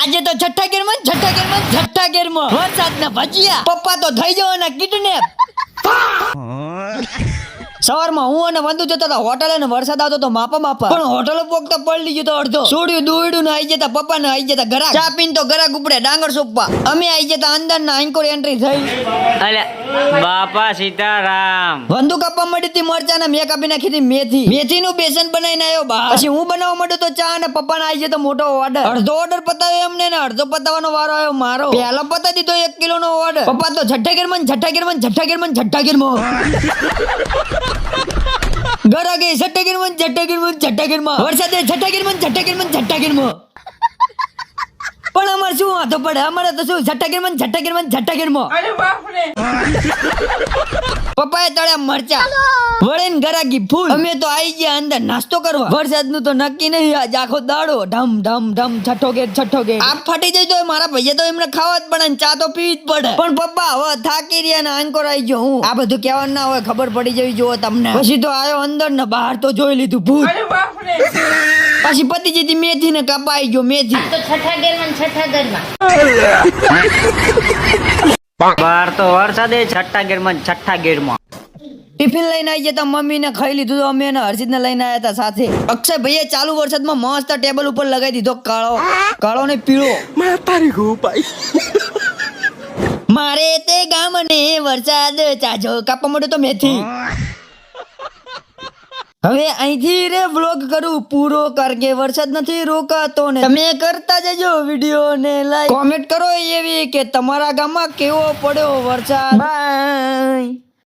આજે તો છઠ્ઠા ગેરમાં વરસાદના ભજીયા. પપ્પા તો થઈ જવાના કિડનેપ. સવારમાં હું અને વંદુ જતા હતા હોટલે ને વરસાદ આવતો તો માપા પણ હોટલ પોકતા પલળી ગયો તો અડધો સોડ્યું દોડ્યું ને આવી જતા પપ્પા ને આવી જતા ઘરા ચા પીને તો ઘરા ઉપડે ડાંગર સોપવા અમે આવી જતા અંદર ના આંકોર એન્ટ્રી થઈ. અલે બાપા સીતારામ. વંદુ કાપવા મળી હતી મરચા ને મેં કાપી નાખી હતી મેથી નું બેસન બનાવીને આવ્યો બહાર. પછી હું બનાવવા માંડ્યો તો ચા અને પપ્પા ને આવી જતો મોટો ઓર્ડર. અડધો ઓર્ડર પતાવ્યો એમને ને અડધો પતાવવાનો વારો આવ્યો મારો. પહેલો પતાવી દીધો 1 કિલો નો ઓર્ડર. પપ્પા તો છઠ્ઠા ગેરમાં ઘરા ગઈ છઠ્ઠા ગેરમાં વરસાદે છઠ્ઠા ગેરમાં પણ અમારે શું વાંધો પડે અમારે તો શું છઠ્ઠા ગેરમાં પપ્પાએ તળ્યા મરચા વળીને ગરાગી ફૂલ. અમે તો આવી ગયા અંદર નાસ્તો કરવા. વરસાદનું તો નક્કી નહીં આજ આખો દાડો ઢમ ઢમ ઢમ છઠ્ઠો ગેર આપ ફાટી જાય તો મારા ભૈયા તો એમને ખાવા જ પડે ને ચા તો પીવી જ પડે. પણ પપ્પા હવે થાકી રહ્યા ને આંકોર આવી ગયો હું. આ બધું કહેવાનું ના હોય ખબર પડી જવી જોવો તમને. પછી તો આવ્યો અંદર ને બહાર તો જોઈ લીધું ભૂત. પછી પતિ જતી મેથી ને કપાઈ ગયો મેથી. તો છઠ્ઠા ગેરમાં બહાર તો વરસાદે છઠ્ઠા ગેરમાં. ટિફિન લઈને આવી જતા મમ્મી ને ખાઈ લીધું તો અમે હર્ષિત ને લઈને આવ્યા હતા સાથે. અક્ષય ભાઈએ ચાલુ વરસાદમાં મસ્ત ટેબલ ઉપર લગાવી દીધો કાળો ને પીળો. મારે તે ગામ ને વરસાદ ચાજો કાપવા માંડ્યો તો મેથી. હવે અહીંથી રે વ્લોગ કરું પૂરો કારણ કે વરસાદ નથી રોકાતો ને તમે કરતા જજો વિડીયો ને લાઈક કોમેન્ટ કરો એવી કે તમારા ગામમાં કેવો પડ્યો વરસાદ. બાય.